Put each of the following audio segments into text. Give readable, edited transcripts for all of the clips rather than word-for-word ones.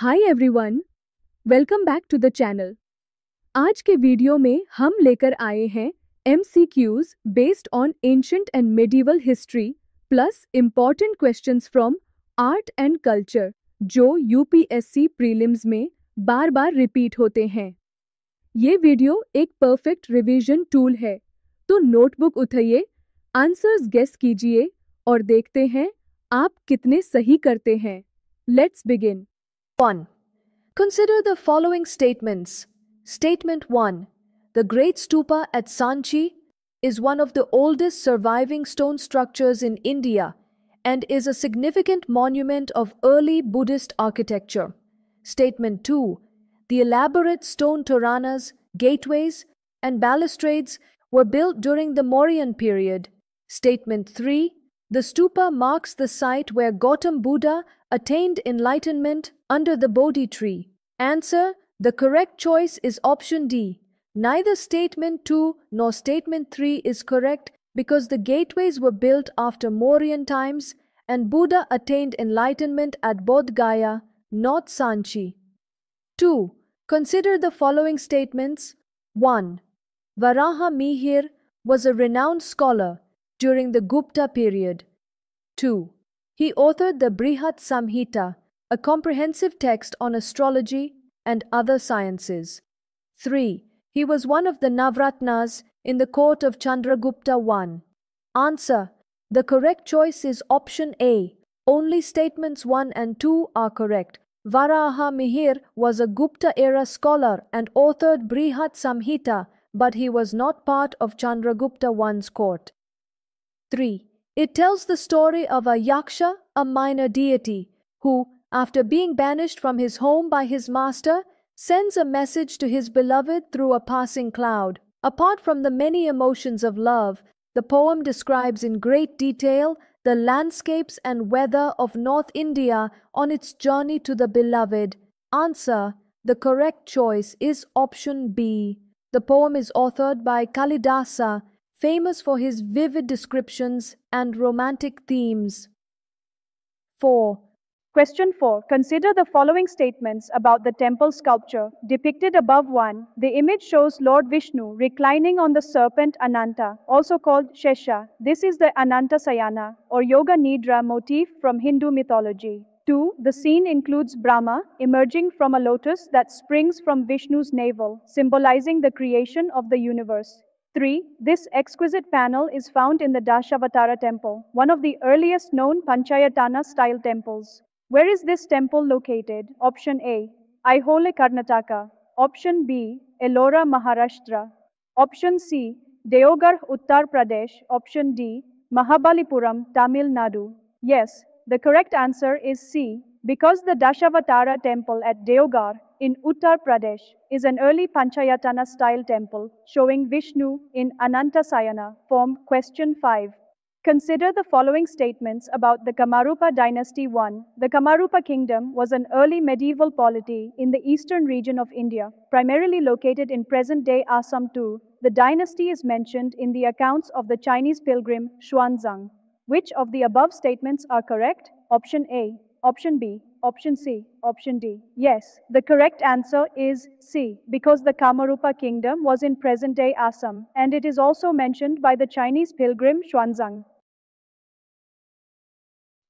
Hi everyone, welcome back to the channel. आज के video में हम लेकर आए हैं MCQs based on ancient and medieval history plus important questions from art and culture जो यूपीएससी प्रीलिम्स में बार बार रिपीट होते हैं। ये वीडियो एक परफेक्ट रिवीजन टूल है, तो नोटबुक उठाइए, आंसर्स गेस कीजिए और देखते हैं आप कितने सही करते हैं। Let's begin. 1. Consider the following statements. Statement 1. The Great Stupa at Sanchi is one of the oldest surviving stone structures in India and is a significant monument of early Buddhist architecture. Statement 2. The elaborate stone toranas, gateways, and balustrades were built during the Mauryan period. Statement 3. The stupa marks the site where Gautam Buddha attained enlightenment under the Bodhi tree. Answer: the correct choice is option D. Neither statement 2 nor statement 3 is correct because the gateways were built after Mauryan times and Buddha attained enlightenment at Bodh Gaya, not Sanchi. 2. Consider the following statements. 1. Varaha Mihir was a renowned scholar during the Gupta period. 2. He authored the Brihat Samhita, a comprehensive text on astrology and other sciences. 3. He was one of the Navratnas in the court of Chandragupta I. Answer: the correct choice is option A. Only statements 1 and 2 are correct. Varaha Mihir was a Gupta-era scholar and authored Brihat Samhita, but he was not part of Chandragupta I's court. 3. It tells the story of a Yaksha, a minor deity, who, after being banished from his home by his master, sends a message to his beloved through a passing cloud. Apart from the many emotions of love, the poem describes in great detail the landscapes and weather of North India on its journey to the beloved. Answer: the correct choice is option B. The poem is authored by Kalidasa, famous for his vivid descriptions and romantic themes. 4. Question 4. Consider the following statements about the temple sculpture depicted above. 1. The image shows Lord Vishnu reclining on the serpent Ananta, also called Shesha. This is the Ananta Sayana or Yoga Nidra motif from Hindu mythology. 2. The scene includes Brahma emerging from a lotus that springs from Vishnu's navel, symbolizing the creation of the universe. 3. This exquisite panel is found in the Dashavatara temple, one of the earliest known Panchayatana-style temples. Where is this temple located? Option A. Aihole, Karnataka. Option B. Ellora, Maharashtra. Option C. Deoghar, Uttar Pradesh. Option D. Mahabalipuram, Tamil Nadu. Yes, the correct answer is C, because the Dashavatara temple at Deoghar in Uttar Pradesh is an early Panchayatana style temple showing Vishnu in Ananta Sayana form. Question 5. Consider the following statements about the Kamarupa dynasty. 1. The Kamarupa kingdom was an early medieval polity in the eastern region of India, primarily located in present-day Assam. 2. The dynasty is mentioned in the accounts of the Chinese pilgrim Xuanzang. Which of the above statements are correct? Option A, option B, option C, option D. Yes, the correct answer is C, because the Kamarupa kingdom was in present-day Assam, and it is also mentioned by the Chinese pilgrim Xuanzang.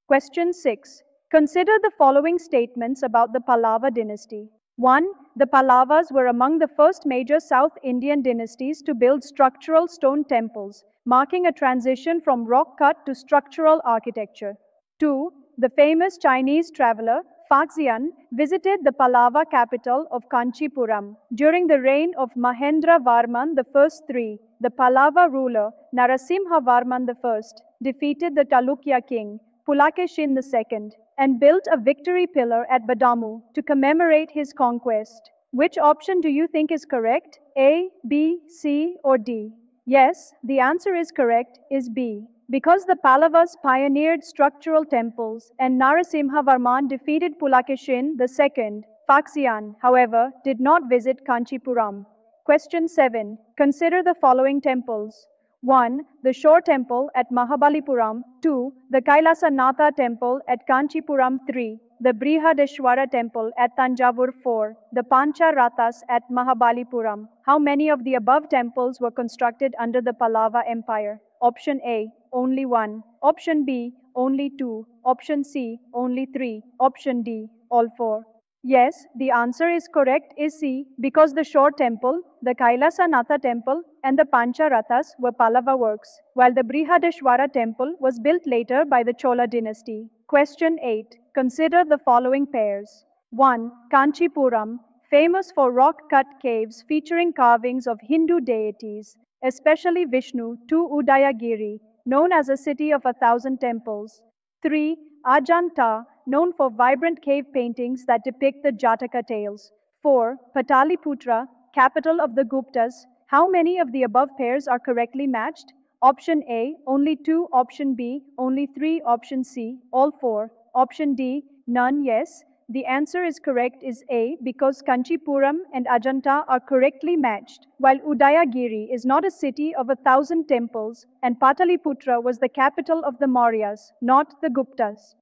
Question 6. Consider the following statements about the Pallava dynasty. 1. The Pallavas were among the first major South Indian dynasties to build structural stone temples, marking a transition from rock-cut to structural architecture. 2. The famous Chinese traveler Faxian visited the Pallava capital of Kanchipuram during the reign of Mahendra Varman I. 3. The Pallava ruler Narasimha Varman I defeated the Chalukya king Pulakeshin II and built a victory pillar at Badamu to commemorate his conquest. Which option do you think is correct? A, B, C, or D? Yes, the answer is correct, is B. Because the Pallavas pioneered structural temples and Narasimha Varman defeated Pulakeshin II, Faxian, however, did not visit Kanchipuram. Question 7. Consider the following temples. 1. The Shore Temple at Mahabalipuram. 2. The Kailasa Natha Temple at Kanchipuram. 3. the Brihadeshwara temple at Tanjavur. 4. The Pancha Rathas at Mahabalipuram. How many of the above temples were constructed under the Pallava Empire? Option A, only 1. Option B, only 2. Option C, only 3. Option D, all 4. Yes, the answer is correct is C, because the Shore temple, the Kailasanatha temple, and the Pancha Rathas were Pallava works, while the Brihadeshwara temple was built later by the Chola dynasty. Question 8. Consider the following pairs. 1. Kanchipuram, famous for rock-cut caves featuring carvings of Hindu deities, especially Vishnu. 2. Udayagiri, known as a city of 1,000 temples. 3. Ajanta, known for vibrant cave paintings that depict the Jataka tales. 4. Pataliputra, capital of the Guptas. How many of the above pairs are correctly matched? Option A, only 2. Option B, only 3. Option C, all 4. Option D, none. Yes, the answer is correct is A, because Kanchipuram and Ajanta are correctly matched, while Udayagiri is not a city of 1,000 temples, and Pataliputra was the capital of the Mauryas, not the Guptas.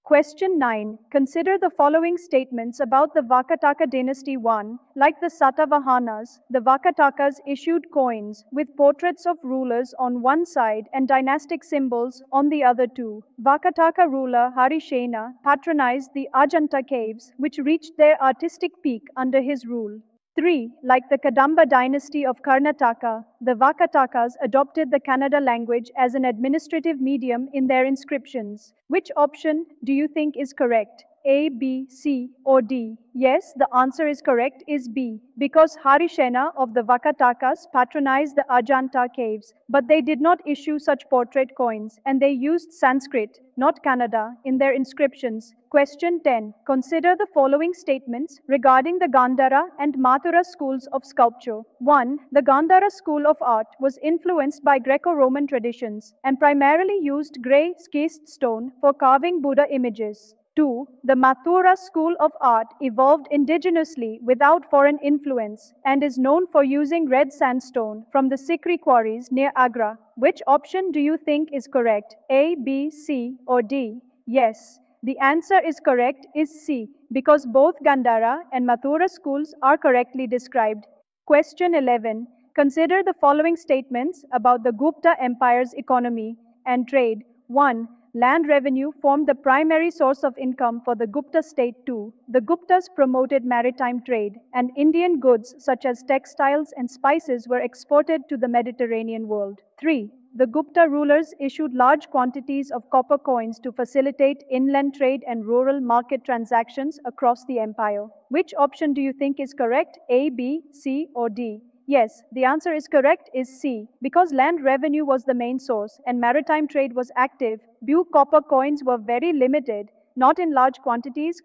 Question 9. Consider the following statements about the Vakataka dynasty. 1. Like the Satavahanas, the Vakatakas issued coins with portraits of rulers on one side and dynastic symbols on the other. 2. Vakataka ruler Harisena patronized the Ajanta caves, which reached their artistic peak under his rule. 3. Like the Kadamba dynasty of Karnataka, the Vakatakas adopted the Kannada language as an administrative medium in their inscriptions. Which option do you think is correct? A, B, C, or D? Yes, the answer is correct is B, because Harisena of the Vakatakas patronized the Ajanta caves, but they did not issue such portrait coins, and they used Sanskrit, not Kannada, in their inscriptions. Question 10. Consider the following statements regarding the Gandhara and Mathura schools of sculpture. 1. The Gandhara school of art was influenced by Greco-Roman traditions and primarily used grey schist stone for carving Buddha images. 2. The Mathura school of art evolved indigenously without foreign influence and is known for using red sandstone from the Sikri quarries near Agra. Which option do you think is correct? A, B, C, or D? Yes, the answer is correct is C, because both Gandhara and Mathura schools are correctly described. Question 11. Consider the following statements about the Gupta Empire's economy and trade. 1. Land revenue formed the primary source of income for the Gupta state. 2. The Guptas promoted maritime trade, and Indian goods such as textiles and spices were exported to the Mediterranean world. 3. The Gupta rulers issued large quantities of copper coins to facilitate inland trade and rural market transactions across the empire. Which option do you think is correct? A, B, C, or D? Yes, the answer is correct is C, because land revenue was the main source and maritime trade was active. Blue copper coins were very limited, not in large quantities.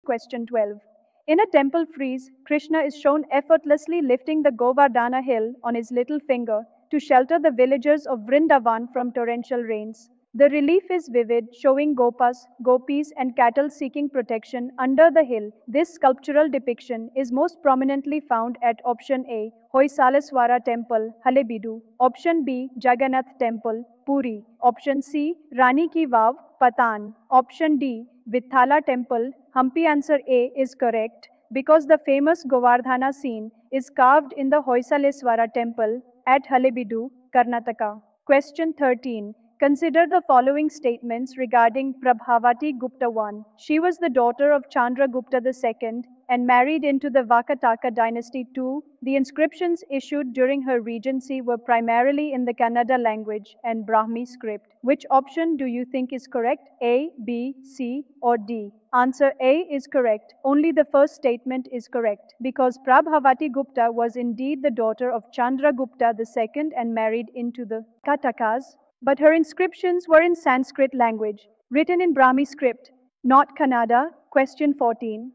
Question 12. In a temple frieze, Krishna is shown effortlessly lifting the Govardhana hill on his little finger to shelter the villagers of Vrindavan from torrential rains. The relief is vivid, showing gopas, gopis, and cattle seeking protection under the hill. This sculptural depiction is most prominently found at option A, Hoysaleswara Temple, Halebeedu; option B, Jagannath Temple, Puri; option C, Rani Ki Vav, Patan; option D, Vithala Temple, Hampi. Answer A is correct, because the famous Govardhana scene is carved in the Hoysaleswara Temple at Halebeedu, Karnataka. Question 13. Consider the following statements regarding Prabhavati Gupta. 1. She was the daughter of Chandragupta II and married into the Vakataka dynasty. 2. The inscriptions issued during her regency were primarily in the Kannada language and Brahmi script. Which option do you think is correct? A, B, C, or D? Answer A is correct. Only the first statement is correct, because Prabhavati Gupta was indeed the daughter of Chandragupta II and married into the Katakas, but her inscriptions were in Sanskrit language, written in Brahmi script, not Kannada. Question 14.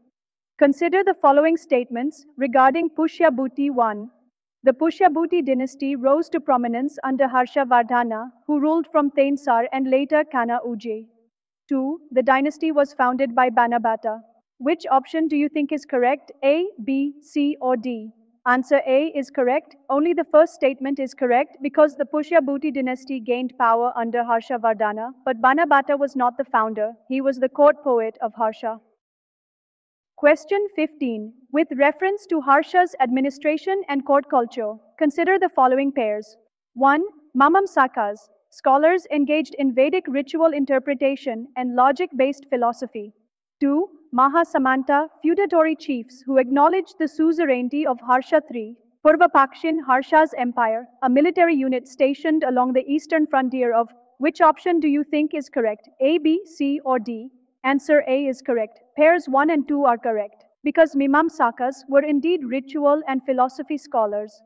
Consider the following statements regarding Pushyabhuti. 1. The Pushyabhuti dynasty rose to prominence under Harshavardhana, who ruled from Tainsar and later Kana Ujay. 2. The dynasty was founded by Banabhata. Which option do you think is correct? A, B, C, or D? Answer A is correct. Only the first statement is correct because the Pushyabhuti dynasty gained power under Harshavardhana, but Banabhatta was not the founder. He was the court poet of Harsha. Question 15. With reference to Harsha's administration and court culture, consider the following pairs. 1. Mamamsakas, scholars engaged in Vedic ritual interpretation and logic-based philosophy. 2. Mahasamanta, feudatory chiefs who acknowledged the suzerainty of Harsha III, Purvapakshin Harsha's empire, a military unit stationed along the eastern frontier of. Which option do you think is correct? A, B, C, or D? Answer A is correct. Pairs 1 and 2 are correct. Because Mimamsakas were indeed ritual and philosophy scholars.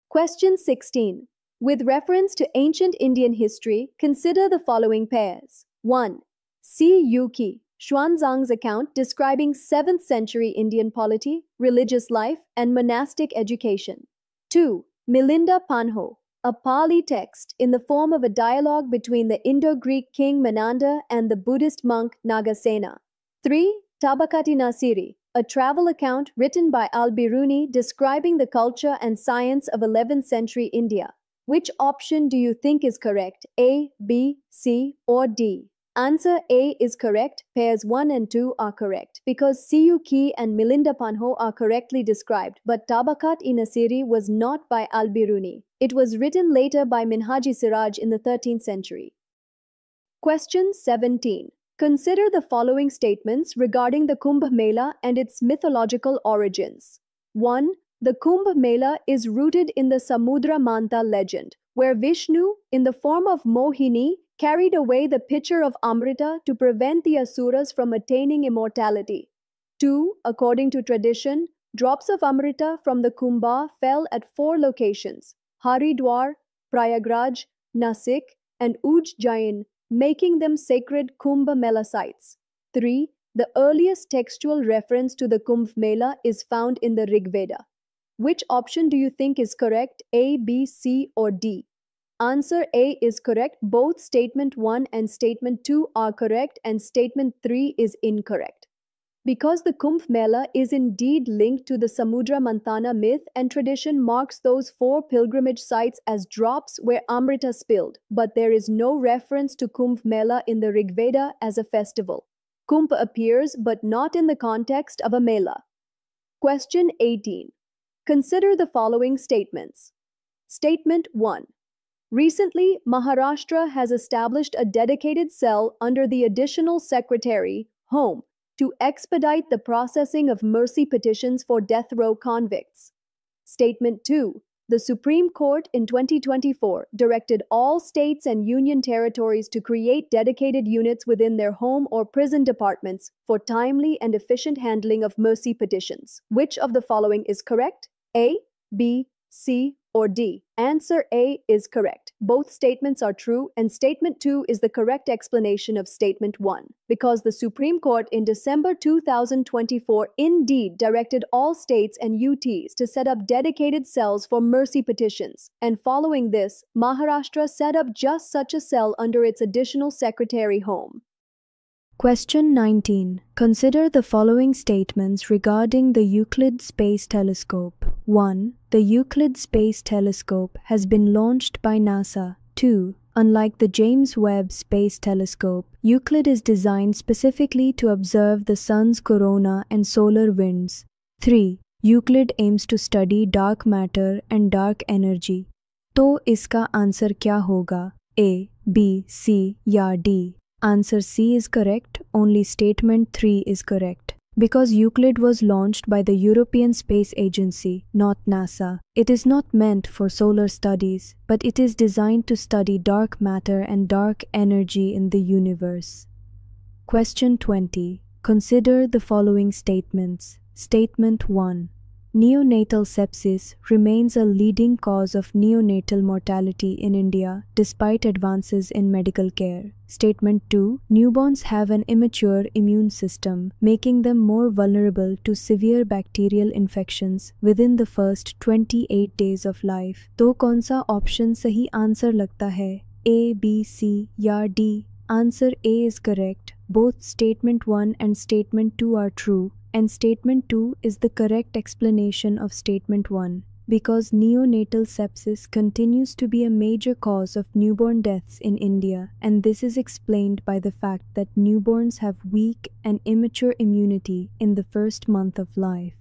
Question 16. With reference to ancient Indian history, consider the following pairs. 1. C. Yuki, Xuanzang's account describing 7th century Indian polity, religious life, and monastic education. 2. Milinda Panho, a Pali text in the form of a dialogue between the Indo-Greek king Menander and the Buddhist monk Nagasena. 3. Tabakati Nasiri, a travel account written by Al-Biruni describing the culture and science of 11th century India. Which option do you think is correct? A, B, C, or D? Answer A is correct. Pairs 1 and 2 are correct because Siyuki and Milinda Panho are correctly described, but Tabakat-i-Nasiri was not by Al-Biruni. It was written later by Minhaji Siraj in the 13th century. Question 17. Consider the following statements regarding the Kumbh Mela and its mythological origins. 1. The Kumbh Mela is rooted in the Samudra Mantha legend, where Vishnu, in the form of Mohini, carried away the pitcher of Amrita to prevent the Asuras from attaining immortality. 2. According to tradition, drops of Amrita from the Kumbha fell at 4 locations: Haridwar, Prayagraj, Nasik, and Ujjain, making them sacred Kumbh Mela sites. 3. The earliest textual reference to the Kumbh Mela is found in the Rig Veda. Which option do you think is correct? A, B, C, or D? Answer A is correct. Both statement 1 and statement 2 are correct and statement 3 is incorrect. Because the Kumbh Mela is indeed linked to the Samudra Manthana myth and tradition marks those 4 pilgrimage sites as drops where Amrita spilled, but there is no reference to Kumbh Mela in the Rigveda as a festival. Kumbh appears but not in the context of a Mela. Question 18. Consider the following statements. Statement 1. Recently, Maharashtra has established a dedicated cell under the Additional Secretary, Home, to expedite the processing of mercy petitions for death row convicts. Statement 2. The Supreme Court in 2024 directed all states and union territories to create dedicated units within their home or prison departments for timely and efficient handling of mercy petitions. Which of the following is correct? A, B, C, or D? Answer A is correct. Both statements are true, and statement 2 is the correct explanation of statement 1. Because the Supreme Court in December 2024 indeed directed all states and UTs to set up dedicated cells for mercy petitions, and following this, Maharashtra set up just such a cell under its Additional Secretary Home. Question 19. Consider the following statements regarding the Euclid Space Telescope. 1. The Euclid Space Telescope has been launched by NASA. 2. Unlike the James Webb Space Telescope, Euclid is designed specifically to observe the Sun's corona and solar winds. 3. Euclid aims to study dark matter and dark energy. तो इसका answer क्या होगा? A, B, C या D? Answer C is correct, only statement 3 is correct. Because Euclid was launched by the European Space Agency, not NASA, it is not meant for solar studies, but it is designed to study dark matter and dark energy in the universe. Question 20. Consider the following statements. Statement 1. Neonatal sepsis remains a leading cause of neonatal mortality in India despite advances in medical care. Statement 2. Newborns have an immature immune system, making them more vulnerable to severe bacterial infections within the first 28 days of life. तो कौन सा option सही answer लगता है? A, B, C या D? Answer A is correct. Both statement 1 and statement 2 are true, and statement 2 is the correct explanation of statement 1. Because neonatal sepsis continues to be a major cause of newborn deaths in India, and this is explained by the fact that newborns have weak and immature immunity in the first month of life.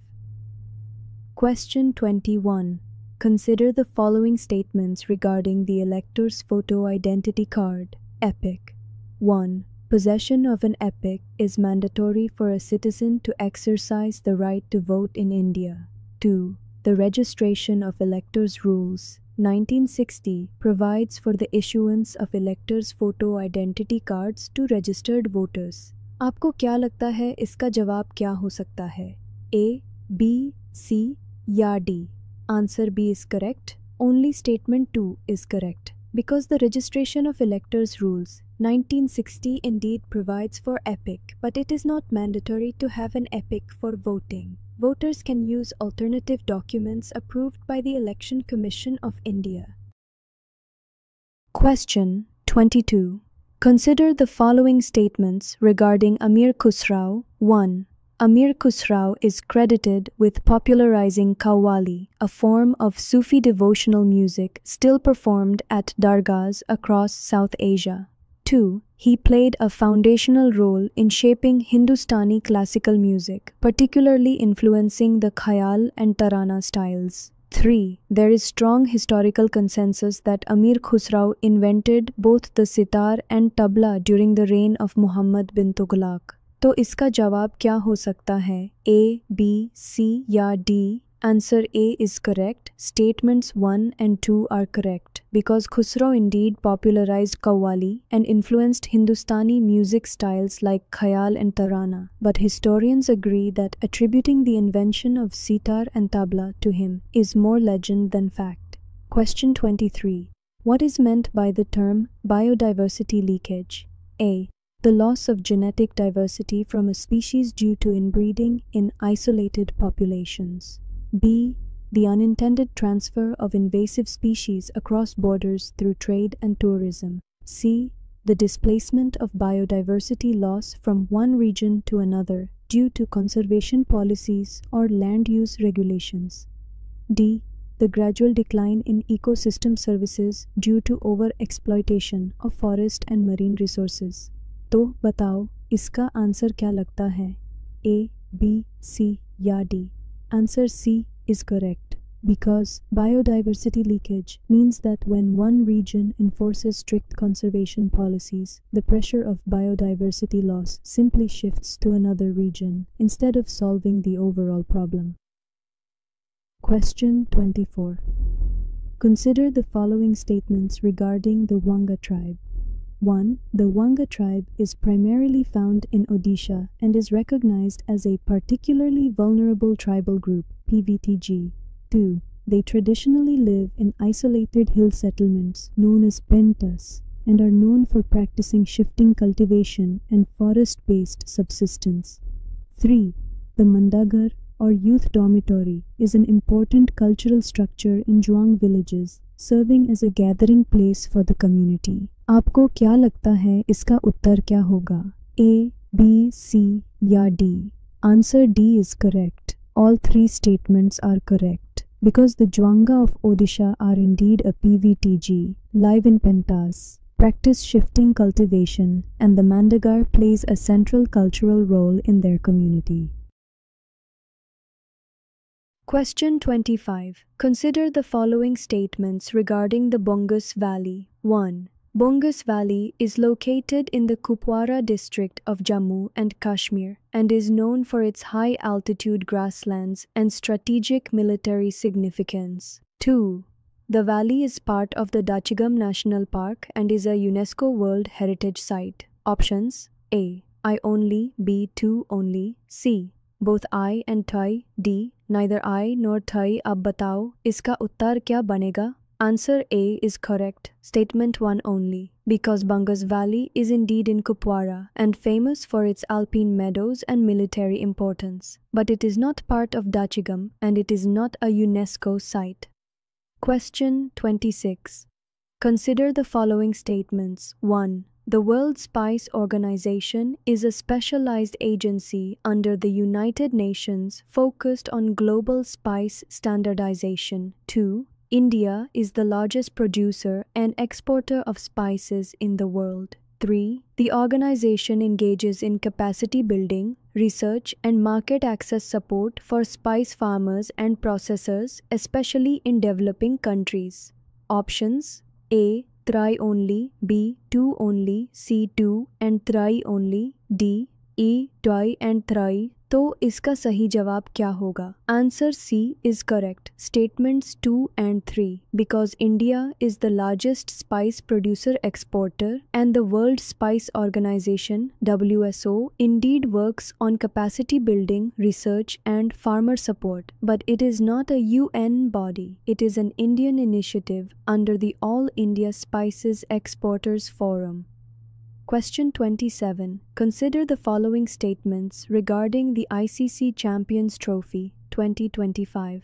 Question 21. Consider the following statements regarding the elector's photo identity card. Epic. 1. Possession of an epic is mandatory for a citizen to exercise the right to vote in India. 2. The Registration of Electors Rules, 1960, provides for the issuance of electors' photo identity cards to registered voters. आपको क्या लगता है इसका जवाब क्या हो सकता है? A, B, C या D? Answer B is correct. Only statement 2 is correct. Because the Registration of Electors Rules, 1960 indeed provides for epic, but it is not mandatory to have an epic for voting. Voters can use alternative documents approved by the Election Commission of India. Question 22. Consider the following statements regarding Amir Khusrau. 1. Amir Khusrau is credited with popularizing Qawwali, a form of Sufi devotional music still performed at dargahs across South Asia. 2. He played a foundational role in shaping Hindustani classical music, particularly influencing the Khayal and Tarana styles. 3. There is strong historical consensus that Amir Khusrau invented both the sitar and tabla during the reign of Muhammad bin Tughlaq. तो इसका जवाब क्या हो सकता है? A, B, C या D? Answer A is correct. Statements 1 and 2 are correct. Because Khusrau indeed popularized Qawwali and influenced Hindustani music styles like Khayal and Tarana. But historians agree that attributing the invention of sitar and tabla to him is more legend than fact. Question 23. What is meant by the term biodiversity leakage? A. The loss of genetic diversity from a species due to inbreeding in isolated populations. B. The unintended transfer of invasive species across borders through trade and tourism. C. The displacement of biodiversity loss from one region to another due to conservation policies or land use regulations. D. The gradual decline in ecosystem services due to over-exploitation of forest and marine resources. तो बताओ इसका answer क्या लगता है? A, B, C या D? Answer C is correct. Because biodiversity leakage means that when one region enforces strict conservation policies, the pressure of biodiversity loss simply shifts to another region instead of solving the overall problem. Question 24. Consider the following statements regarding the Wanga tribe. 1. The Wanga tribe is primarily found in Odisha and is recognized as a particularly vulnerable tribal group, PVTG. 2. They traditionally live in isolated hill settlements known as pentas and are known for practicing shifting cultivation and forest-based subsistence. 3. The Mandagar or youth dormitory is an important cultural structure in Juang villages, serving as a gathering place for the community. आपको क्या लगता है इसका उत्तर क्या होगा? A, B, C या D? Answer D is correct. All three statements are correct. Because the Juanga of Odisha are indeed a PVTG, live in pentas, practice shifting cultivation, and the Mandagar plays a central cultural role in their community. Question 25. Consider the following statements regarding the Bongus Valley. 1. Bongus Valley is located in the Kupwara district of Jammu and Kashmir and is known for its high-altitude grasslands and strategic military significance. 2. The valley is part of the Dachigam National Park and is a UNESCO World Heritage Site. Options: A. I only, B. two only, C. Both I and Thai, D. Neither I nor Thai. अब बताओ इसका उत्तर क्या बनेगा? Answer A is correct. Statement 1 only. Because Bongus Valley is indeed in Kupwara and famous for its alpine meadows and military importance. But it is not part of Dachigam and it is not a UNESCO site. Question 26. Consider the following statements. 1. The World Spice Organization is a specialized agency under the United Nations focused on global spice standardization. 2. India is the largest producer and exporter of spices in the world. 3. The organization engages in capacity building, research and market access support for spice farmers and processors, especially in developing countries. Options: A. Try only, B. 2 only, C. 2 and try only, D. E. Try and try. तो इसका सही जवाब क्या होगा? Answer C is correct. Statements 2 and 3. Because India is the largest spice producer exporter and the World Spice Organization (WSO) indeed works on capacity building, research and farmer support. But it is not a UN body. It is an Indian initiative under the All India Spices Exporters Forum. Question 27. Consider the following statements regarding the ICC Champions Trophy 2025.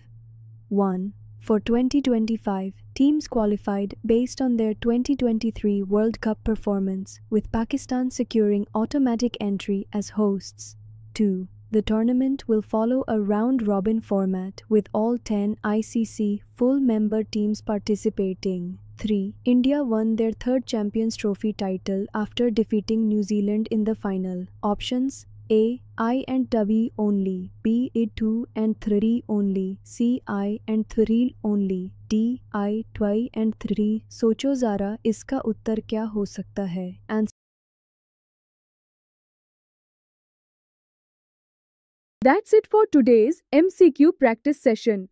1. For 2025, teams qualified based on their 2023 World Cup performance, with Pakistan securing automatic entry as hosts. 2. The tournament will follow a round-robin format with all 10 ICC full-member teams participating. 3. India won their third Champions Trophy title after defeating New Zealand in the final. Options: A. I and W only, B. 2 and 3 only, C. I and 3 only, D. I 2 and 3. सोचो ज़रा इसका उत्तर क्या हो सकता है? That's it for today's MCQ practice session.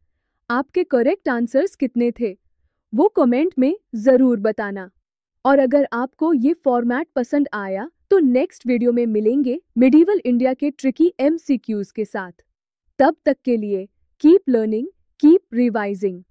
आपके correct answers कितने थे वो कमेंट में ज़रूर बताना। और अगर आपको ये फॉर्मेट पसंद आया तो नेक्स्ट वीडियो में मिलेंगे मिडीवल इंडिया के ट्रिकी MCQs के साथ। तब तक के लिए कीप लर्निंग, कीप रिवाइजिंग।